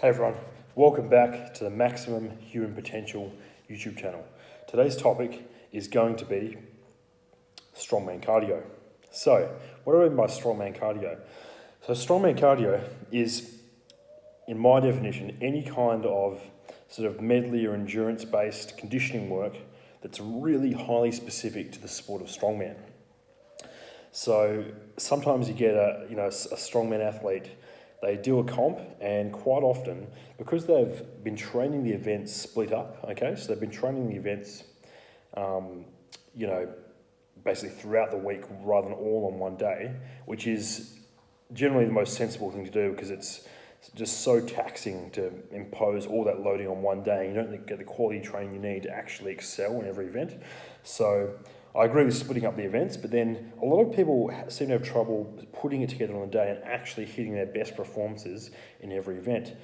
Hey everyone, welcome back to the Maximum Human Potential YouTube channel. Today's topic is going to be strongman cardio. So, what do I mean by strongman cardio? So strongman cardio is, in my definition, any kind of sort of medley or endurance-based conditioning work that's really highly specific to the sport of strongman. So sometimes you get a strongman athlete. They do a comp, and quite often, because they've been training the events split up, okay, so they've been training the events, basically throughout the week rather than all on one day, which is generally the most sensible thing to do because it's just so taxing to impose all that loading on one day. You don't get the quality training you need to actually excel in every event. So I agree with splitting up the events, but then a lot of people seem to have trouble putting it together on the day and actually hitting their best performances in every event.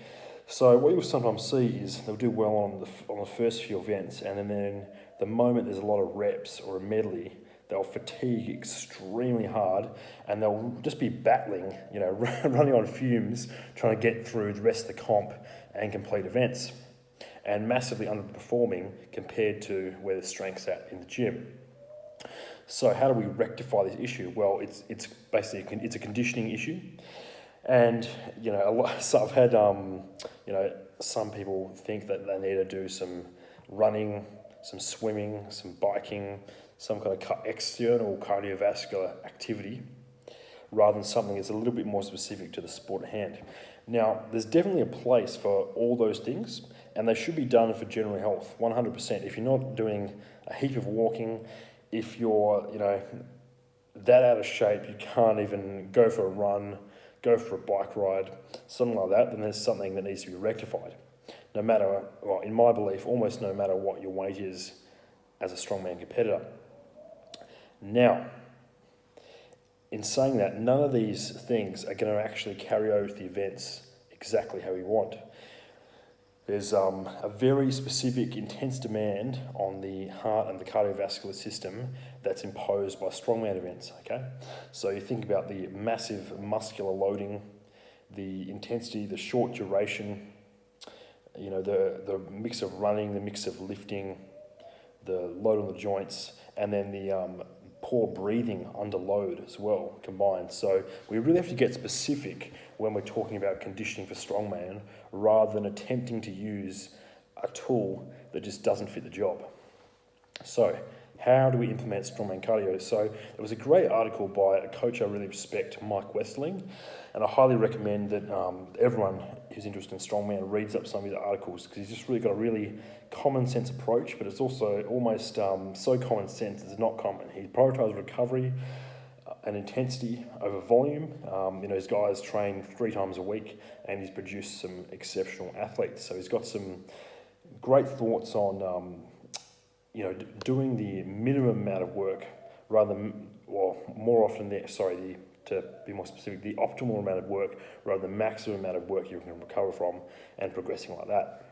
So what you'll sometimes see is they'll do well on the first few events, and then the moment there's a lot of reps or a medley, they'll fatigue extremely hard, and they'll just be battling, running on fumes, trying to get through the rest of the comp and complete events, and massively underperforming compared to where the strength's at in the gym. So how do we rectify this issue? Well, it's basically it's a conditioning issue, and so I've had some people think that they need to do some running, some swimming, some biking, some kind of external cardiovascular activity, rather than something that's a little bit more specific to the sport at hand. Now, there's definitely a place for all those things, and they should be done for general health, 100%. If you're not doing a heap of walking, if you're, that out of shape, you can't even go for a run, go for a bike ride, something like that, then there's something that needs to be rectified. No matter, well, in my belief, almost no matter what your weight is as a strongman competitor. Now, in saying that, none of these things are going to actually carry over to the events exactly how we want. There's a very specific intense demand on the heart and the cardiovascular system that's imposed by strongman events, okay? So you think about the massive muscular loading, the intensity, the short duration, the mix of running, the mix of lifting, the load on the joints, and then the poor breathing under load as well combined. So we really have to get specific when we're talking about conditioning for strongman rather than attempting to use a tool that just doesn't fit the job. So how do we implement strongman cardio? So there was a great article by a coach I really respect, Mike Westling, and I highly recommend that everyone who's interested in strongman reads up some of his articles because he's just really got a really common sense approach, but it's also almost so common sense it's not common. He prioritised recovery and intensity over volume. His guys train 3 times a week and he's produced some exceptional athletes. So he's got some great thoughts on doing the minimum amount of work rather than, to be more specific, the optimal amount of work rather than the maximum amount of work you can recover from and progressing like that.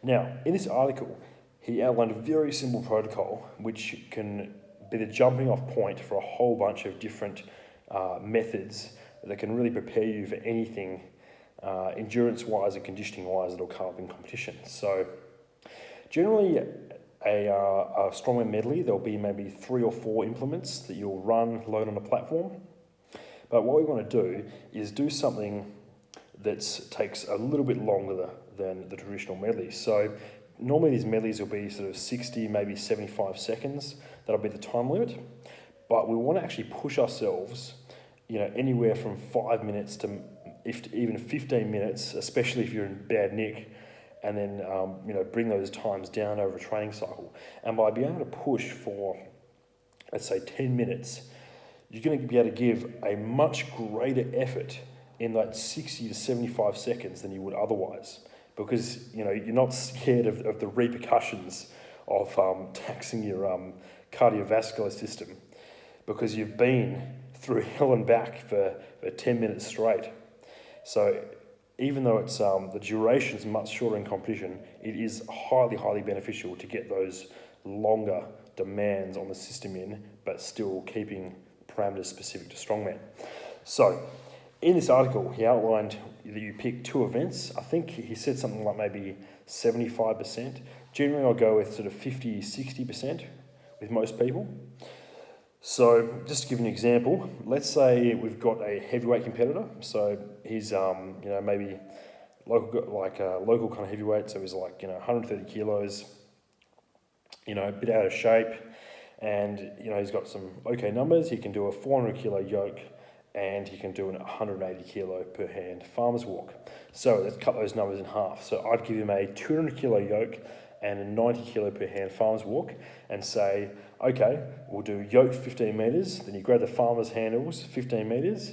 Now, in this article, he outlined a very simple protocol which can be the jumping off point for a whole bunch of different methods that can really prepare you for anything endurance-wise and conditioning-wise that'll come up in competition. So generally, a strongman medley, there'll be maybe 3 or 4 implements that you'll load on a platform. But what we want to do is do something that takes a little bit longer than the traditional medley. So normally these medleys will be sort of 60, maybe 75 seconds. That'll be the time limit. But we want to actually push ourselves, anywhere from 5 minutes to even 15 minutes, especially if you're in bad nick, and then bring those times down over a training cycle. And by being able to push for, let's say, 10 minutes, you're going to be able to give a much greater effort in that 60 to 75 seconds than you would otherwise, because you're not scared of the repercussions of taxing your cardiovascular system, because you've been through hell and back for 10 minutes straight. So even though it's the duration is much shorter in competition, it is highly, highly beneficial to get those longer demands on the system in, but still keeping parameters specific to strongman. So in this article, he outlined that you pick 2 events. I think he said something like maybe 75%. Generally, I'll go with sort of 50, 60% with most people. So just to give you an example, let's say we've got a heavyweight competitor. So he's, maybe local kind of heavyweight. So he's 130 kilos, a bit out of shape. And, he's got some okay numbers. He can do a 400 kilo yoke and he can do an 180 kilo per hand farmer's walk. So let's cut those numbers in half. So I'd give him a 200 kilo yoke and a 90 kilo per hand farmer's walk and say, okay, we'll do yoke 15 metres, then you grab the farmer's handles 15 metres,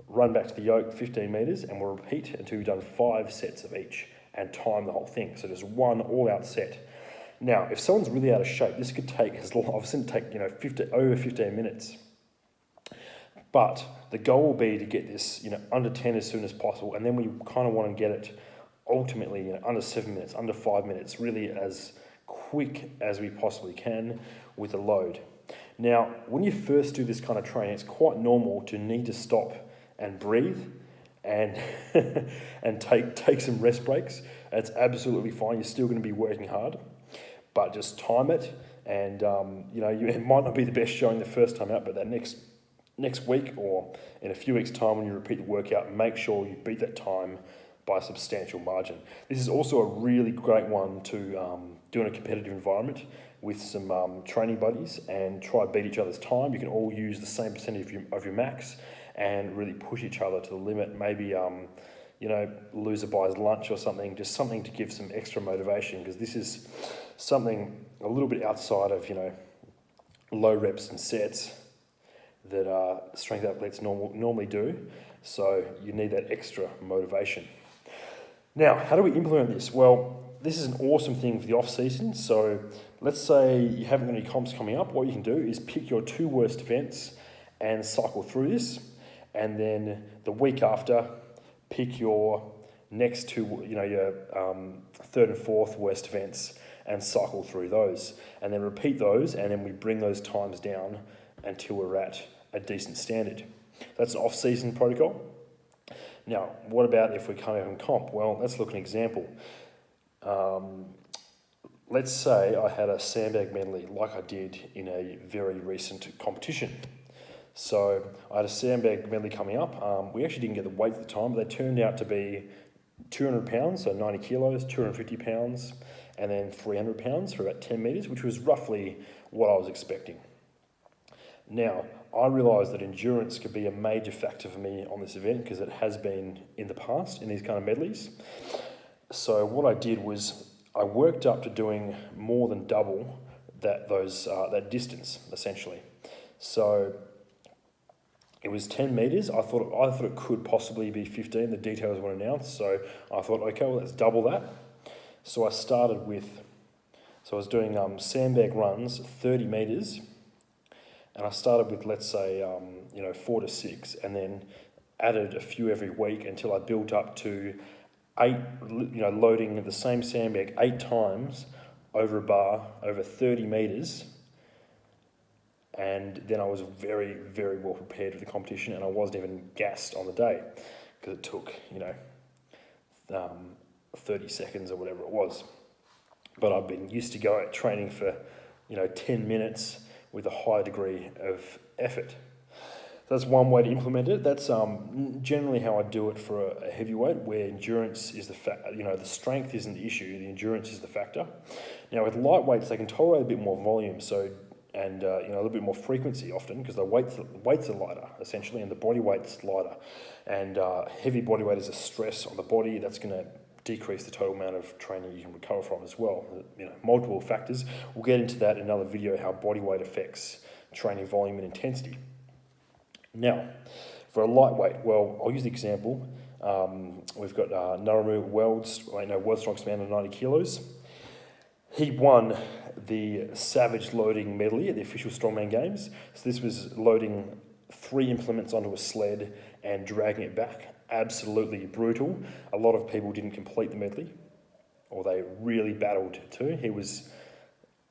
run back to the yoke 15 metres, and we'll repeat until you've done 5 sets of each and time the whole thing. So just one all-out set. Now, if someone's really out of shape, this could take, I've seen it take, over 15 minutes. But the goal will be to get this, under 10 as soon as possible, and then we kind of want to get it ultimately, under 7 minutes, under 5 minutes, really as quick as we possibly can with a load. Now, when you first do this kind of training, it's quite normal to need to stop and breathe and and take some rest breaks. It's absolutely fine. You're still going to be working hard, but just time it. And it might not be the best showing the first time out, but that next week or in a few weeks' time when you repeat the workout, make sure you beat that time by a substantial margin. This is also a really great one to do in a competitive environment with some training buddies and try to beat each other's time. You can all use the same percentage of your max and really push each other to the limit. Maybe loser buys lunch or something, just something to give some extra motivation, because this is something a little bit outside of low reps and sets that strength athletes normally do. So you need that extra motivation. Now, how do we implement this? Well, this is an awesome thing for the off season. So let's say you haven't got any comps coming up. What you can do is pick your 2 worst events and cycle through this. And then the week after, pick your next 2, your 3rd and 4th worst events and cycle through those. And then repeat those, and then we bring those times down until we're at a decent standard. That's an off-season protocol. Now, what about if we're coming from comp? Well, let's look at an example. Let's say I had a sandbag medley like I did in a very recent competition. So I had a sandbag medley coming up. We actually didn't get the weight at the time, but they turned out to be 200 pounds, so 90 kilos, 250 pounds, and then 300 pounds for about 10 metres, which was roughly what I was expecting. Now, I realised that endurance could be a major factor for me on this event because it has been in the past in these kind of medleys. So what I did was I worked up to doing more than double that distance, essentially. So it was 10 metres. I thought it could possibly be 15. The details weren't announced. So I thought, okay, well, let's double that. So I was doing sandbag runs, 30 metres. And I started with, let's say, 4 to 6, and then added a few every week until I built up to 8, loading the same sandbag 8 times over a bar, over 30 metres. And then I was very, very well prepared for the competition, and I wasn't even gassed on the day because it took, 30 seconds or whatever it was. But I've been used to training for, 10 minutes with a high degree of effort. That's one way to implement it. That's generally how I do it for a heavyweight, where endurance is the strength isn't the issue, the endurance is the factor. Now with lightweights, they can tolerate a bit more volume, and a little bit more frequency often, because the weights are lighter essentially, and the body weight's lighter. And heavy body weight is a stress on the body that's going to decrease the total amount of training you can recover from as well. Multiple factors. We'll get into that in another video, how body weight affects training volume and intensity. Now, for a lightweight, well, I'll use the example. We've got Naramu World Strongest Man at 90 kilos. He won the Savage Loading Medley at the official Strongman Games. So this was loading 3 implements onto a sled and dragging it back. Absolutely brutal. A lot of people didn't complete the medley, or they really battled to. He was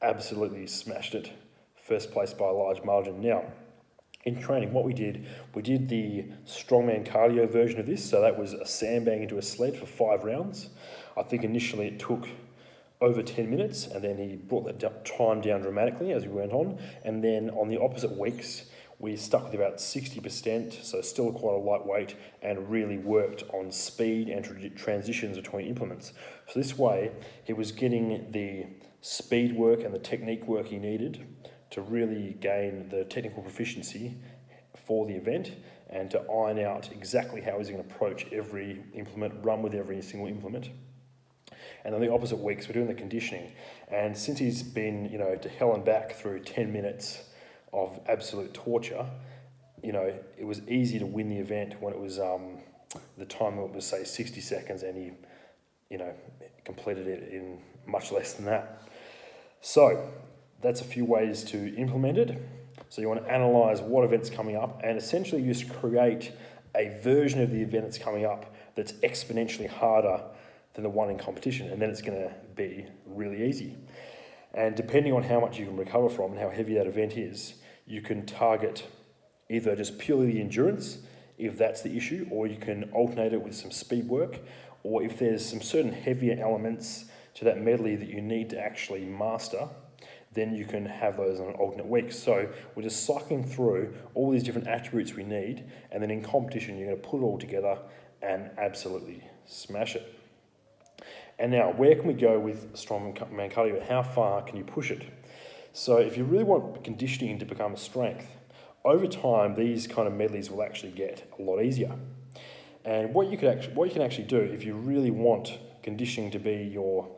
absolutely smashed it, first place by a large margin. Now, in training, what we did the Strongman cardio version of this. So that was a sandbag into a sled for 5 rounds. I think initially it took over 10 minutes, and then he brought that time down dramatically as we went on. And then on the opposite weeks, we stuck with about 60%, so still quite a lightweight, and really worked on speed and transitions between implements. So this way, he was getting the speed work and the technique work he needed to really gain the technical proficiency for the event, and to iron out exactly how he's going to approach every implement, run with every single implement. And on the opposite weeks, we're doing the conditioning. And since he's been, to hell and back through 10 minutes of absolute torture, it was easy to win the event when it was the time it was, say, 60 seconds, and he, completed it in much less than that. So that's a few ways to implement it. So you want to analyze what event's coming up, and essentially just create a version of the event that's coming up that's exponentially harder than the one in competition, and then it's going to be really easy. And depending on how much you can recover from and how heavy that event is, you can target either just purely the endurance, if that's the issue, or you can alternate it with some speed work, or if there's some certain heavier elements to that medley that you need to actually master, then you can have those on an alternate week. So we're just cycling through all these different attributes we need, and then in competition, you're going to put it all together and absolutely smash it. And now, where can we go with strongman cardio? How far can you push it? So if you really want conditioning to become a strength, over time, these kind of medleys will actually get a lot easier. And what you can actually do, if you really want conditioning to be your,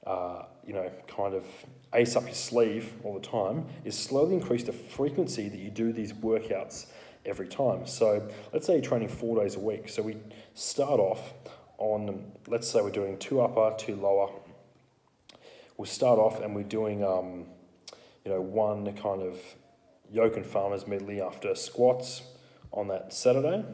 kind of ace up your sleeve all the time, is slowly increase the frequency that you do these workouts every time. So let's say you're training 4 days a week. So we start off on, let's say we're doing 2 upper, 2 lower. We'll start off and we're doing, one kind of yoke and farmers medley after squats on that Saturday.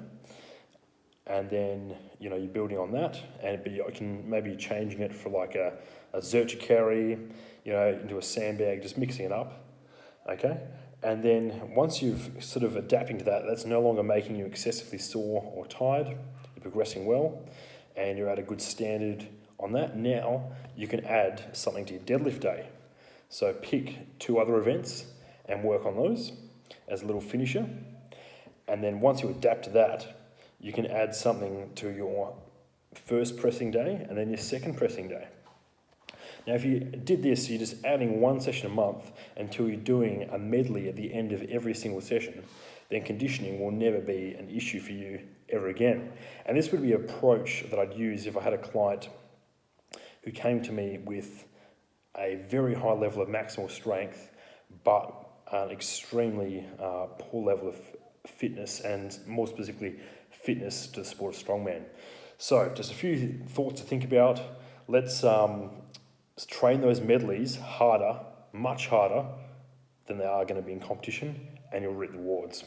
And then, you're building on that, and you can maybe changing it for like a Zercher carry, into a sandbag, just mixing it up, okay? And then once you've sort of adapting to that, that's no longer making you excessively sore or tired, you're progressing well, and you're at a good standard on that. Now you can add something to your deadlift day. So pick 2 other events and work on those as a little finisher. And then once you adapt to that, you can add something to your first pressing day and then your second pressing day. Now, if you did this, you're just adding 1 session a month until you're doing a medley at the end of every single session, then conditioning will never be an issue for you ever again. And this would be an approach that I'd use if I had a client who came to me with a very high level of maximal strength, but an extremely poor level of fitness, and more specifically, fitness to the sport of strongman. So just a few thoughts to think about. Let's train those medleys harder, much harder than they are going to be in competition, and you'll reap the rewards.